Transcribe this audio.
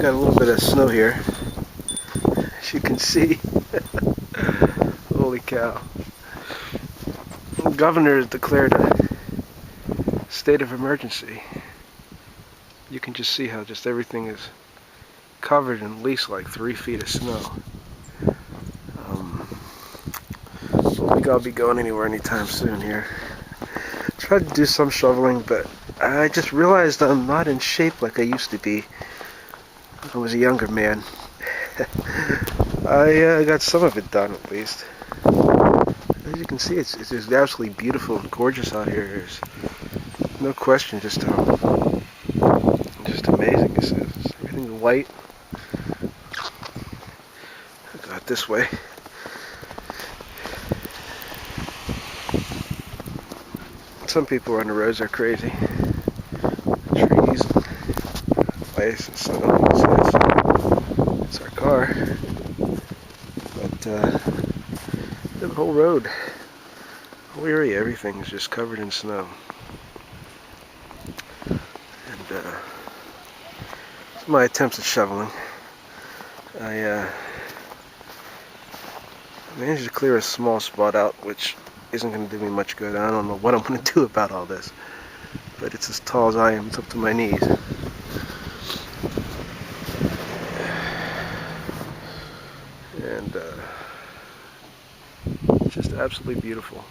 got a little bit of snow here, as you can see. Holy cow. The governor has declared a state of emergency. You can just see how just everything is covered in at least like 3 feet of snow. I don't think I'll be going anywhere anytime soon here. Tried to do some shoveling, but I just realized I'm not in shape like I used to be when I was a younger man. I got some of it done at least. As you can see, it's just absolutely beautiful and gorgeous out here. There's no question just amazing this is. Everything's white. I'll go out this way. Some people on the roads are crazy. Trees, ice, and snow. It's our car. But the whole road, whole area, everything is just covered in snow. And my attempts at shoveling, I managed to clear a small spot out, which isn't going to do me much good. I don't know what I'm going to do about all this, but it's as tall as I am. It's up to my knees. And just absolutely beautiful.